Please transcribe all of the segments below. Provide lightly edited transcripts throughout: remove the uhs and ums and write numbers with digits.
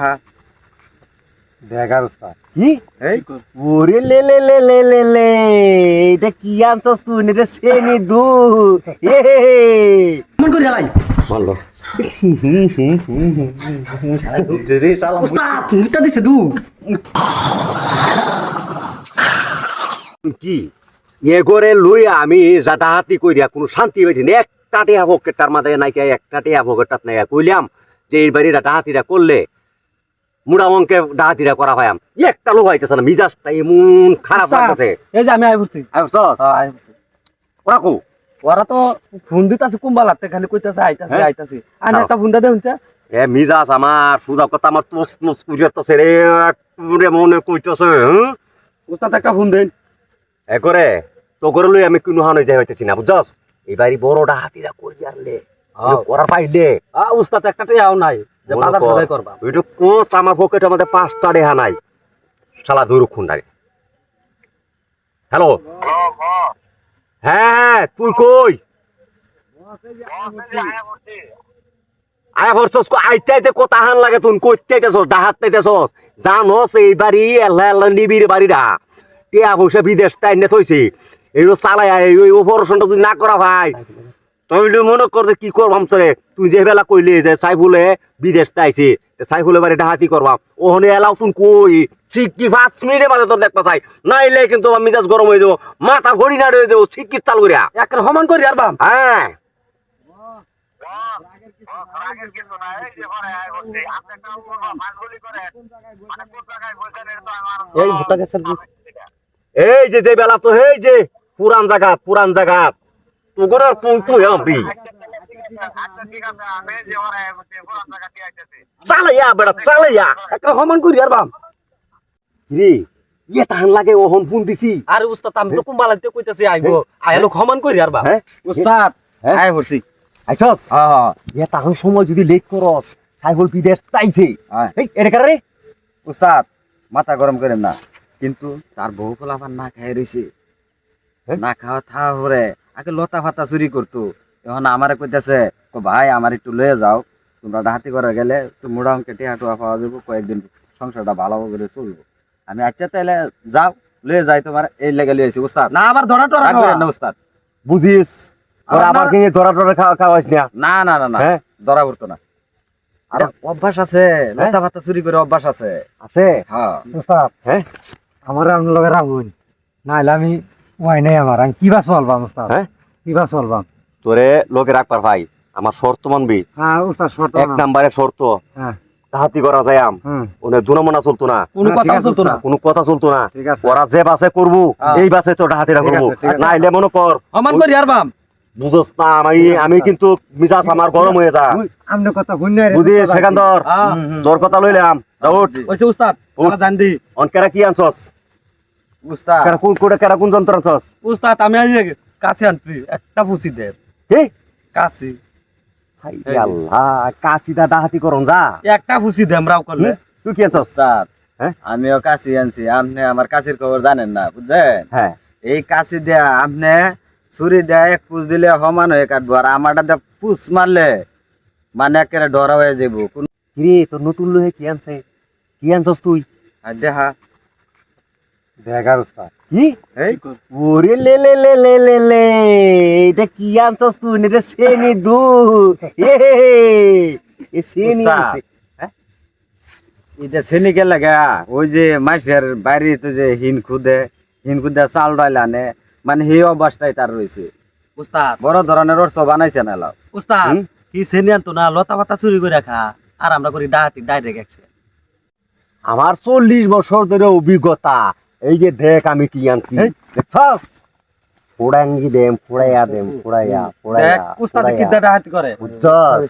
হ্যাঁ দেখার উস্তাদ কি এই ওরে লে লে লে লে লে লে এটা কি আনছস তুই এটা সেনি দুধ মন করে লাই বললো উস্তাদ মুটা দিছে দু কি এ করে লই আমি যাটা হাতি কইরা কোনো শান্তি পাইছি না একটা টিয়া পকেটটার মাঝে নাকি একটা টিয়া পকেটটাত নাই কইলাম যে এই বাড়িটা ডাহাতিটা করলে মুড়া অঙ্কে ডাহাতিটা করা হয় একটা লোক হইতেছে না মিজাজটা এমন খারাপ লাগতেছে এই যে আমি আই পড়ছি আইসস ওরা কো ওরা তো ফোন দিতাছে কুম্বালাতে খালি কইতাছে আইতাছে আইতাছে আর একটা ফোন দে হুনছে এ মিজাজ আমার সুজা কথা আমার তোস তোস কইতাছে রে পুরে মনে কইতাছে উস্তাদ একটা ফোন দেন এ করে তো করে লই আমি কোনো হানই যাই হইতেছি না বুঝছস এই বাড়ি বড় ডাহাতিটা করি আরলে করার পাইলে উস্তাদ একটা টিয়াও নাই যে বাজার সদাই করবা ওইটা কোচ আমার পকেটের মধ্যে 5টা রেহা নাই শালা দুরুক্ষণ লাগে হ্যালো হ্যাঁ তুই কই আয়া ভরছস আইতে আইতে কথা হান লাগে তুই কইতে আইতেছস ডাহাত পাইতেছস জানোস এই বাড়ি এল্লা এল্লা নিবির বাড়িটা টিয়া পয়সা বিদেশ তাই নে থইছে এইগুলো চালাই ওই অপারেশনটা যদি না করা ভাই তুই মনে কর যে কি করবাম তোরে তুই যে বেলা কইলি যে সাইফুলে বিদেশ তাইছে সাইফুলে বাড়ি ডাহাতি করবাম ওহনে এলাও তুই কই ঠিক কি 5 মিনিটের মাঝে তোর দেখবা চাই নাইলে কিন্তু আমার মিজাজ গরম হয়ে যাবো মাথা ভরি না রয়ে যাবো ঠিক কি চাল করিয়া একটা সমান করি আর বাম হ্যাঁ এই ভুট্টা গেছেন এই যে যে বেলা তো এই যে পুরান জায়গা তোর আর তুই তুই আমি চালাইয়া বেড়া চালাইয়া একটা সমান করি আর বাম রে ইয়ে তাহান লাগে ওহন ফোন দিছি আরে উস্তাদ আমি তো কুম্বালাতে কইতাছি আইবো আইলো সমান করি আর বাম হ্যাঁ উস্তাদ আই পড়ছি আইছস ইয়ে তাহান সময় যদি লেট করস সাইফুল বিদেশ তাইছে এই এটা কারে উস্তাদ মাথা গরম করেন না কিন্তু তার বউ পোলাপান না খাই রইছে না খাওয়া থাওয়া পরে আগে লতা ফাতা চুরি করতো এখন আমারে কইতাছে ভাই আমার একটু লয়ে যাও তোমরা ডাহাতি করে গেলে একটু মোড়া অঙ্কে টিয়া পাওয়া যাবো কয়েকদিন সংসারটা ভালো করে চলবো আমি আচ্ছা তাহলে যাও লয়ে যাই তোমার এই লেগে লইছি উস্তাদ না আবার ধরা টরা রাগ করেন না উস্তাদ বুঝিস আর আবার কিনে ধরা খাওয়াইস না না না না না হ্যাঁ ধরা পড়তো না আর অভ্যাস আছে লতা ফাতা চুরি করে অভ্যাস আছে আছে হ্যাঁ উস্তাদ হ্যাঁ আমার আপনার লগে রাখুন নাহলে আমি ওয়াই নাই আমার আমি কিবা চলবাম উস্তাদ হ্যাঁ কিবা চলবাম তোরে লোকে রাখবার ভাই আমার শর্ত মানবি হ্যাঁ উস্তাদ শর্ত এক নাম্বারে শর্ত হ্যাঁ ডাহাতি করা যায় ওনে দুনমনা চলতো না কোনো কথা চলতো না কোনো কথা চলতো না ঠিক আছে ওরা যে বাসে করবো এই বাসে তো ডাহাতিটা ঠিক আছে, করবো ঠিক আছে। নাইলে মনে কর সমান করি আর বাম বুঝস না আমি কিন্তু মিজাজ আমার গরম হয়ে যা আপনার কথা শুনে বুঝিস সেখানদর তোর কথা লইলাম উঠ ওইছে উস্তাদ ওরা জান দি অনকেরা কি আনছস উস্তাদ কেরা কোন যন্ত্র আনছস উস্তাদ আমি আজ কাছে আনছি একটা ফুসি দে হে কাছি হাই আল্লাহ কাচিদা ডাহাতি করন যা একটা ফুসি দে আমরাও করলে তুই কি আনছস উস্তাদ হ্যাঁ? আমিও কাশি আনছি আপনি আমার কাশির খবর জানেন না বুঝছেন হ্যাঁ এই কাশি দেয়া আপনি ছুরি দেয়া এক পুষ দিলে সমান হয়ে কাটবো আর আমারটা দিয়ে পুষ মারলে মানে একেবারে ডরা হয়ে যাবো কোন রে তোর নতুন লোহে কি আনছে কি আনছস তুই আর দেখা দেখার উস্তাদ কি এই ওরে লে লে লে লে লে লে এটা কি আনছস তুই এটা সেনি দুধ এ সেনি উস্তাদ। আনছে। এটা সেনিকে লাগা ওই যে মাসের বাইরে তো যে হিন খুদে চাল ডাইল আনে মানে সেই অভ্যাসটাই তার রয়েছে উস্তাদ বড় ধরনের অর্থ বানাইছে না লাও উস্তাদ কি সেনি আনতো না লতা পাতা চুরি করে রাখা আর আমরা করি ডাহাতি ডাইরেক্ট অ্যাকশন আমার 40 বছর ধরে অভিজ্ঞতা এই যে দেখ আমি কি আনছি দেখছস পোড়াঙ্গি দেম পোড়াইয়া দেখ উস্তাদ কি ডাহাতি করে বুঝছস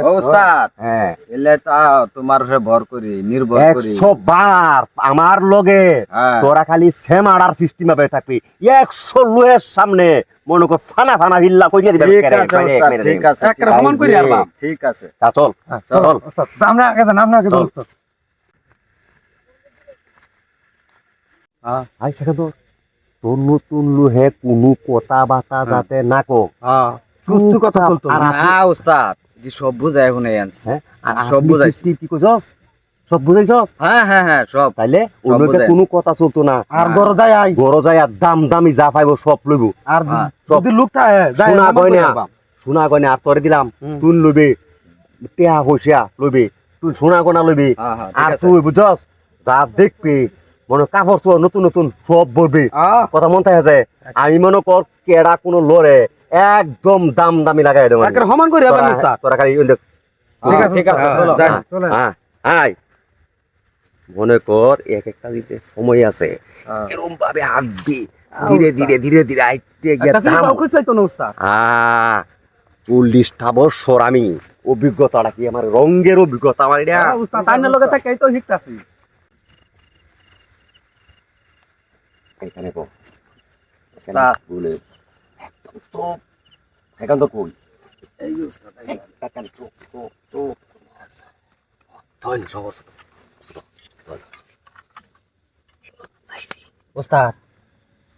ও উস্তাদ হ্যাঁ এলে তা তোমার উপরে ভর করি নির্ভর করি 100 বার আমার লগে হ্যাঁ। তোরা খালি সেম আড়ার সিস্টেম ভাবে থাকবি 100 লোয়ের সামনে মনে কর ফানা হিল্লা কইয়া দিবে ঠিক আছে উস্তাদ ঠিক আছে একটা সমান করি আর বাপ ঠিক আছে চল চল উস্তাদ আমরা আগে যান আমরা আগে যান উস্তাদ আই সেখান তোর নতুন লোহে কোনো কথা বাতা যাতে না কো হ্যাঁ সুস্থ কথা চলতো আর না উস্তাদ যে সব বুঝায় শুনে আনছে হ্যাঁ আর সব বুঝাইছি। কি কইছস সব বুঝাইছস হ্যাঁ হ্যাঁ হ্যাঁ সব তাইলে অন্যকে বুঝাই। কোনো কথা চলতো না আর গরো যায় আই বড় যায় আর দাম দামি যা পাইবো সব লইব আর হ্যাঁ, যদি লোক থাকে যায় শোনা আমার কয় কই না আরবা। শোনা কয় না আর তোরে দিলাম হুম। তুই লইবি টেহা পয়সা লইবি তুই সোনা গোনা লইবি হ্যাঁ, হ্যাঁ, ঠিক আর আছে। তুই বুঝছস যা দেখবি মনে হয় কাপড় চোপড় নতুন নতুন সব বলবি কথা মন থাকে আছে আমি মনে কর কেডা কোনো লড়ে একদম দাম দামি লাগাই দেবো একের সমান করি আবার উস্তাদ তোরা খালি ওই দেখ, ঠিক আছে ঠিক আছে, উস্তাদ, চলো। যাই, হ্যাঁ, চলেন। হ্যাঁ, আয়। মনে কর এক একটা দিতে সময় আছে এরকম ভাবে হাঁটবি ধীরে ধীরে ধীরে ধীরে আইতে গিয়ে একটা দাম ফিল্ম খুঁজ চাইতো না উস্তাদ 40টা বছর আমি অভিজ্ঞতাটা কি আমার রঙের অভিজ্ঞতা আমার এটা উস্তাদ তাইনের লগে থাকাই তো শিখতাছি এখানে কো তা। বলে একদম চুপ সেখান তো কই এই উস্তাদ একদম চুপ চুপ চুপ ধন সমস্ত উস্তাদ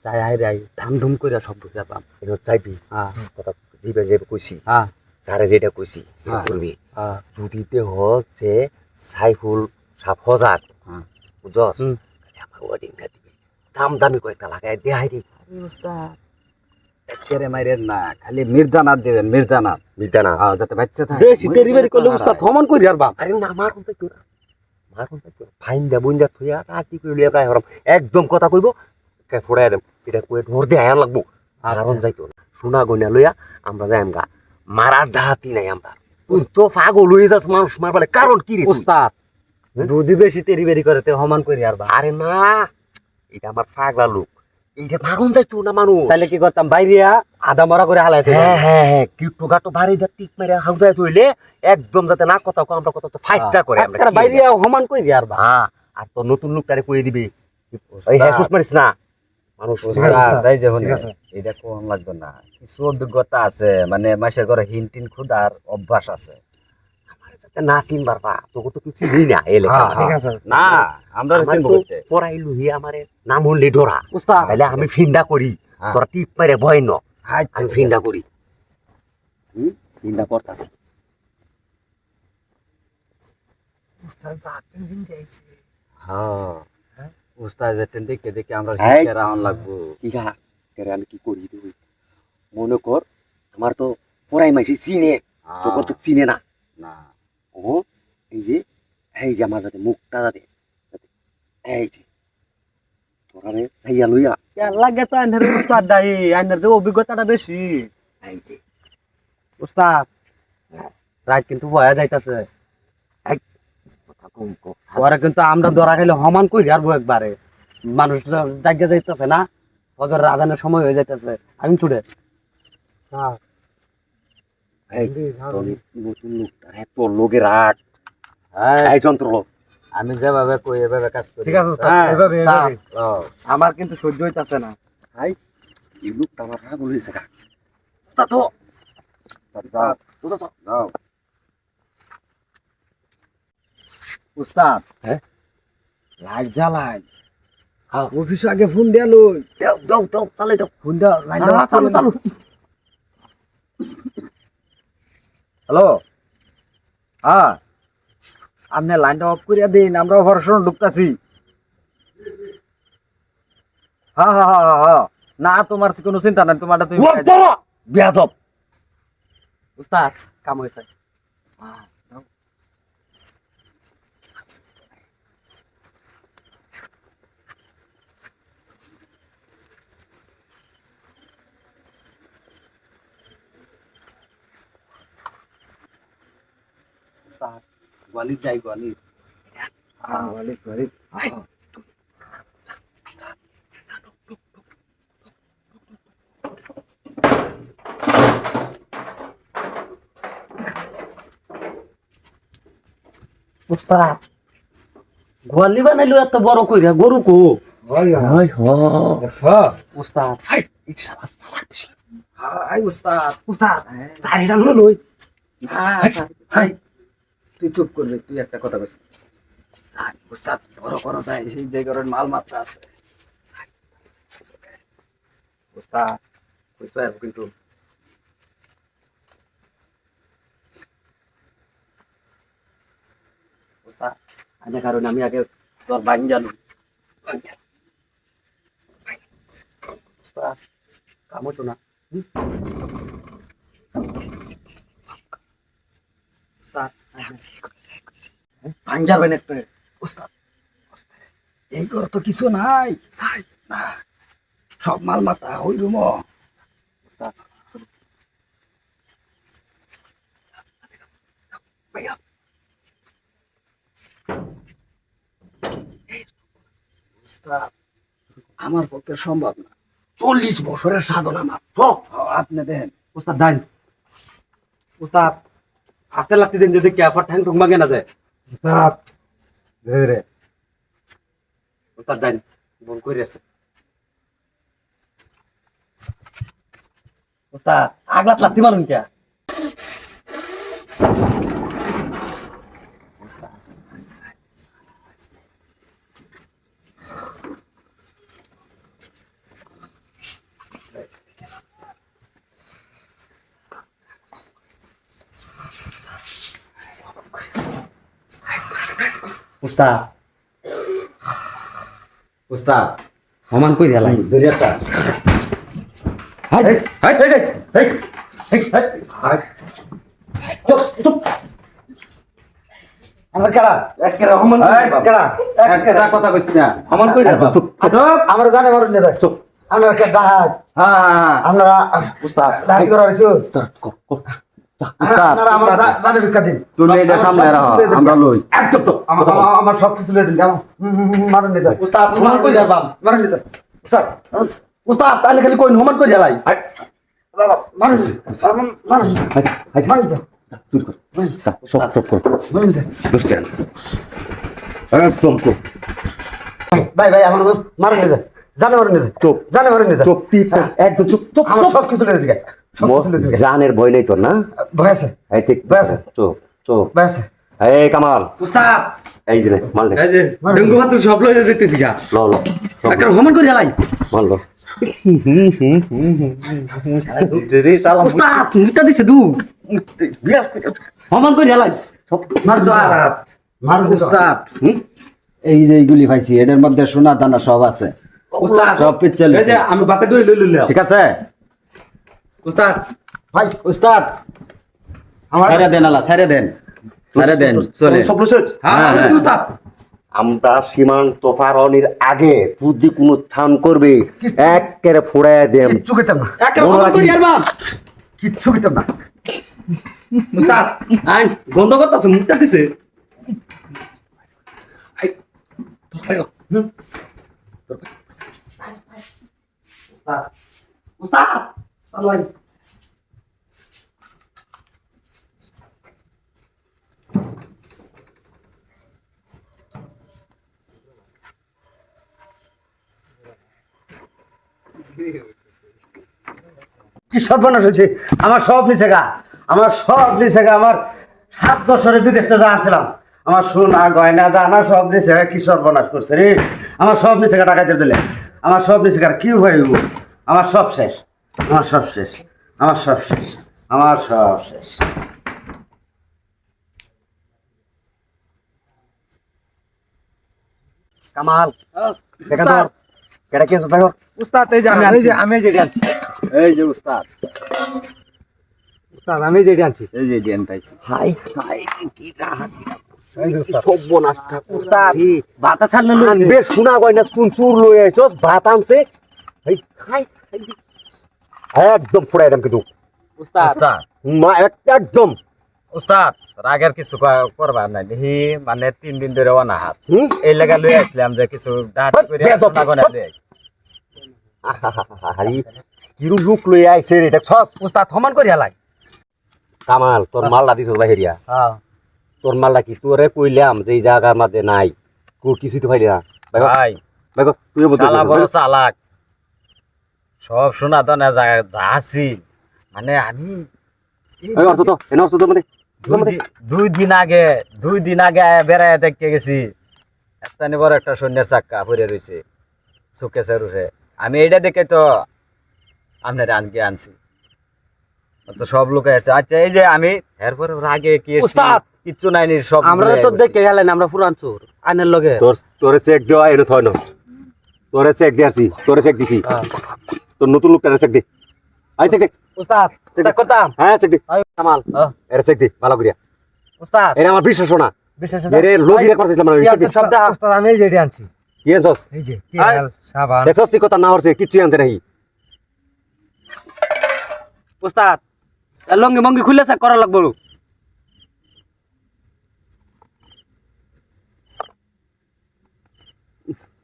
যাই আই রে ধাম ধুম কইরা সব বুঝা পাম এটা চাইবি হ্যাঁ কথা জিবে যাবে কইছি হ্যাঁ যারে যেটা কইছি এটা হ্যাঁ। করবি হ্যাঁ যদি দেহ যে সাইফুল সাপ হজাত হ্যাঁ। বুঝছস হুম। আমার ওয়ার্ডিংটা দিবি দাম দামি কয়েকটা লাগাই দেহাই রে উস্তাদ একেরে মাইরেন না খালি মির্জানাত দিবেন মির্জানাত বুঝতা না যাতে বাচ্চা থাকে বেশি তেরি বেরি করলে উস্তাদ সমান করি আরবা আরে না মার কোন তো মার কোন তো ফাইন দা বইন্দা থইয়া রাতি কইলিয়া প্রায় হরম একদম কথা কইব কে ফড়াই দেম এটা কই ধর দে আয়া লাগবো কারণ যাইতো না সোনা গয়না লইয়া আমরা যাইম গা মারার ডাহাতি নাই আমরা তুই তো পাগল হয়ে যাস মানুষ মারবালে কারণ কি রে তুই? উস্তাদ দুধি বেশি তেরি বেরি করে তে সমান করি আরবা আরে না এটা আমার পাগলা লোক এইটা মারুন যাইতো না মানুষ তাইলে কি করতাম বাইরিয়া আধা মরা করে হালাই হ্যাঁ হ্যাঁ হ্যাঁ কিট্টু গাটো ভারী দা টিক মেরে হাউজায় থইলে একদম যাতে না কথা কো আমরা কথা তো ফাইটটা করে আমরা কি বাইরিয়া সমান করি আরবা হ্যাঁ আর তো নতুন লোকটারে কই দিবি এই হেসুস মারিস না মানুষ উস্তাদ এই যে ঠিক শুনে আছে। এটা কোন লাগবে না কিছু অভিজ্ঞতা আছে মানে মাসের ঘরে হিনটিন খুদার অভ্যাস আছে যাতে না চিন বারবা তোকে তো কিছু দিই না এলে হ্যাঁ, ঠিক আছে না আমরা আমার চিনব তো করতে পড়াইলু হি আমারে নাম হলে ডরা উস্তাদ তাইলে আমি ফিন্ডা করি হ্যাঁ। তোরা টিপ মেরে ভয় ন আচ্ছা আমি ঠিক ফিন্ডা আছে। করি ফিন্ডা করতাছি হ্যাঁ উস্তাদ যেতেন দেখে দেখে আমরা এই। শিখে রাহন লাগবো কি গা কেরে আমি কি করি তুই মনে কর আমার তো পড়াই মাইছি চিনে তোকে তো চিনে না না ও এই যে আমার যাতে মুখটা যাতে এই যে তোরা রে চাইয়া লইয়া লাগে তো আইনের উস্তাদ দাই আইনের যে অভিজ্ঞতাটা বেশি এই যে উস্তাদ রাত কিন্তু ভয়া যাইতাছে কথা কম কম ওরা কিন্তু আমরা ধরা খাইলে সমান করি আরবো একবারে মানুষ জায়গা যাইতেছে না ফজর আজানের সময় হয়ে যাইতেছে আমি ছুটে এই তোর নতুন লোকটা রে তোর লোকে রাখ এই যন্ত্র আমি যেভাবে কই এভাবে কাজ করি ঠিক আছে উস্তাদ, হ্যাঁ, এভাবে, উস্তাদ। এভাবে। ও, আমার কিন্তু সহ্য হইতাছে না এই লোকটা আমার রাগ হয়েছে গা তা তো যাও, তো তো যাও। উস্তাদ হ্যাঁ? লাইট জ্বালাই অফিস আগে ফোন দিয়া লই দাও দাও দাও চালে দাও ফোন দিয়া লাইন চালু চালু হ্যালো হ্যাঁ আপনি লাইনটা অফ করিয়া দিন আমরা অপারেশন ঢুকতাছি হ্যাঁ হ্যাঁ হ্যাঁ হ্যাঁ না তোমার কোনো চিন্তা নাই তোমারটা তুমি ও বাবা বেয়াদব উস্তাদ কাম হয়েছে গোয়ালির যাই গোয়ালির উস্তাদ গোয়ালি বানাইলো এত বড় কইরা গরু কো হাই হা উস্তাদ হাই উস্তাদ উস্তাদ তারিটা লই লই হাই তুই চুপ করবি তুই একটা কথা বলছিস উস্তাদ বড় বড় যায় সেই জায়গার মাল মাত্রা আছে উস্তাদ বুঝতে কিন্তু উস্তাদ আজ কারণে আমি আগে তোর বাং জানো উস্তাদ কাম হতো না উস্তাদ ভাঙ্গার বেন একটা উস্তাদ এই ঘর তো কিছু নাই না সব মাল মাতা ওই রুম উস্তাদ উস্তাদ আমার পক্ষে সম্ভব না 40 বছরের সাধনা মাত্র আপনি দেন উস্তাদ যান উস্তাদ আস্তে লাগতে দেন যদি ক্যাফার ঠ্যাং টুং ভাঙে না যায় উস্তাদ ধীরে ধীরে উস্তাদ যান ভুল করে আছে উস্তাদ আগলাত লাগতে মারুন কে উস্তাদ উস্তাদ সমান কই হেলাই দরিয়াটা হাই হাই হাই হাই হাই হাই চুপ চুপ আমার কারা একরা সমান কারা একরা কথা কইছ না সমান কই রে চুপ চুপ আমরা জানে মারুন না যায় চুপ আমরা কে ডাহাত হ্যাঁ আমরা উস্তাদ ডাহাত করা হইছো উস্তাদ আপনারা আমার জানে ভিক্ষা দিন তুমি এটা সামনে রাখো আমরা লই একদম তো আমার সব কিছু লয়ে দিন কেমন মারুন না যায় উস্তাদ সমান কই যাবা মারুন না যায় উস্তাদ উস্তাদ তাহলে খালি কই সমান কই হেলাই বাবা মারুন মারুন মারুন যায় তুই কর সব সব কর মারুন যায় বুঝছেন একদম তো ভাই ভাই আমার মারুন না যায় জানে মারুন না যায় চুপ। জানে মারুন না যায় চুপ টিপ একদম চুপ চুপ আমার সব কিছু লয়ে দিন সব কিছু লয়ে দিন জানের ভয় নেই তোর না ভয় আছে এই ঠিক ব্যাস। চুপ চুপ ভয় আছে এই কামাল উস্তাদ এই যে নে, মাল নে এই যে ডেঙ্গু ভাত সব লই যেতেছি গা ল ল একটা সমান কই হেলাই মাল ল উস্তাদ মুতা দিছে দু সমান কই হেলাই মারুন উস্তাদ মারুন উস্তাদ এই যে এইগুলি পাইছি এটার মধ্যে সোনা দানা সব আছে উস্তাদ সব পিচ্ছিল এই যে আমি বাতে দই লই লইলাম ঠিক আছে উস্তাদ ভাই উস্তাদ আমার ছেড়ে দেন আলা ছেড়ে দেন চলে সব লসেছ হ্যাঁ হ্যাঁ। উস্তাদ আমরা সীমান্ত পারনের আগে যদি কোনো স্থান করবে একেবারে ফোড়ায় দেম কিচ্ছু খেতাম না একটা সমান কই হেলবা কিচ্ছু খেতাম না উস্তাদ আই গন্ধ করতেছে মুখটা দিছে উস্তাদ আল্লাহ কি সর্বনাশ হয়েছে আমার সব নিচে গা আমার সব নিচে গা আমার 7 বছরের বিদেশে যা আনছিলাম আমার সোনা গয়না দানা সব নিচে গা কি সর্বনাশ করছে রে আমার সব নিচে গা টাকা দিলে আমার সব নিচে গা কি হইব আমার সব শেষ আমার সব শেষ আমার সব শেষ আমার সব শেষ কামাল দেখা তোর কেডা কি দেখো উস্তাদ এই যে আমি যে আনছি এই যে উস্তাদ উস্তাদ আমি যে আনছি এই যে ডিএন পাইছি হাই হাই কি রাহাত এই যে উস্তাদ সর্বনাশটা উস্তাদ বাতা ছাড়লে লই আনবে শোনা গয়না শুন চুর লই আইছস ভাত আনছে এই খাই একদম ফোড়ায় দেম কিন্তু উস্তাদ মা একদম উস্তাদ রাগের কিছু করবার নাই দেখি মানে 3 দিন ধরে অনাহাত হুম? এই লাগা লই আসলাম যে কিছু ডাহাত করে বেয়াদব। সোনা গয়না দেয় হাই কিরু লুক লই আইছে রে দেখছস উস্তাদ সমান করি হেলাই কামাল তোর মালটা দিছস বাহিরিয়া হ্যাঁ তোর মালটা কি তোরে কইলাম যে এই জায়গার মধ্যে নাই কোর কিছু তো পাইলি না ভাই তুই বলতে শালা বড় চালাক সব সোনা দানা যাচ্ছি মানে আমি এই অর্থ তো এনে অর্থ তো মানে দুই দিন আগে বেড়ায় দেখতে গেছি একটা বড় একটা সৈন্যের চাক্কা পরে রয়েছে সুকেশের উঠে আমি এইটা দেখে তো আপনার আনকে আনছি তো সব লোক আছে আচ্ছা এই যে আমি এরপরে আগে কি এসছি? উস্তাদ কিচ্ছু নাই নি, সব আমরা ভুলে তো গেছি। দেখে গেলেন আমরা পুরান চোর আইনের লগে তোরে চেক দেওয়া এনে থয় না তোরে চেক দিয়েছি তোরে চেক দিছি তোর নতুন লোকটা চেক দে আই চেক দে উস্তাদ চেক করতাম হ্যাঁ চেক দে কামাল এটা চেক দে ভালো করিয়া উস্তাদ এটা আমার বিশ্বাস না বিশ্বাস এরে লোগিরে করতেছিলাম না চেক দে সব দেখা ওস্তাদ আমি এই যে এটা আনছি কি আনছস এই যে তেল সাবান দেখছস কি কথা না হরছে কিচ্ছু আনছে নাকি উস্তাদ লঙ্গি মঙ্গি খুলে চেক করা লাগবো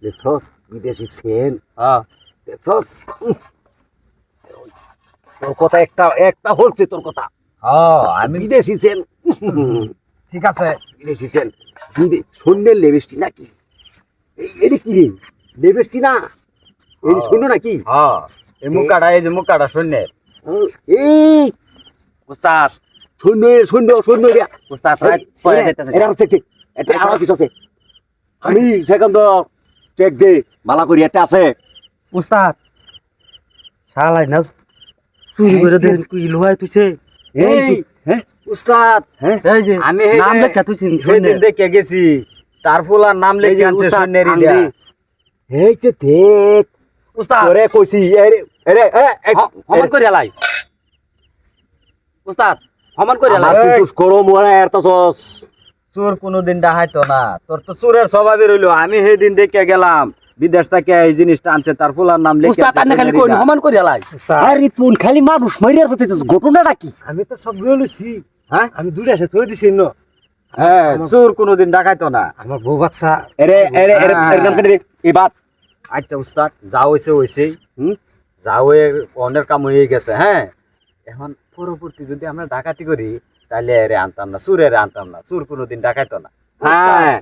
দেখছস বিদেশি সেন হ্যাঁ দেখছস তোর কথা একটা একটা হচ্ছে তোর কথা আমি বিদেশি সেন ঠিক আছে বিদেশি সেন সৈন্যের লেবেস্টি নাকি এটা কি রে লেবেস্টি না এই সৈন্য নাকি হ্যাঁ এই মুকাটা, এই যে মুকাটা শূন্যের। এই উস্তাদ সৈন্য সৈন্য সৈন্য এরিয়া উস্তাদ রাত পরে যাইতাছে এটা চেক দে এটা আরো কিছু আছে আমি সেখান তো চেক দে মালা করি একটা আছে উস্তাদ শালাই না চুরি করে দেন কি লোহাই তুইছে এই হ্যাঁ উস্তাদ হ্যাঁ এই যে আমি নাম লেখা তুইছিস সেদিন দেখে গেছি, তার ফুলার নাম এই লেগে যে আনছে উস্তাদ শূন্যেরই আনলি। দেয়া। এই যে দেখ উস্তাদ তোরে কইছি আরে আরে হমান করে লাই উস্তাদ হমান করে লাই আমার তুই করো মোরা এর তো চোর কোনোদিন ডাহাইতো না, তোর তো চোরের স্বভাবই রইলো। আমি সেদিন দেখে গেলাম বিদেশ থেকে এই জিনিসটা আনছে, তার ফুলার নাম লেগে উস্তাদ আন্না খালি কই হমান করে লাই আরে তুই খালি মানুষ মারিয়ার হচ্ছে ঘটনাটা কি আমি তো সব লইছি হ্যাঁ আমি দুইটা সে থই দিছি ন হ্যাঁ, চোর কোনোদিন ডাকাইতো না। আমার বউ বাচ্চা আরে আরে আরে এর নাম কেটে দে এই বাত আচ্ছা উস্তাদ, যা হয়েছে হয়েছেই, যা হয়ে অনেক কাম হয়ে গেছে। হ্যাঁ, এখন পরবর্তী যদি আমরা ডাকাতি করি তাহলে এরে আনতাম না, চোরের আনতাম না, চোর কোনোদিন ডাকাইতো না। হ্যাঁ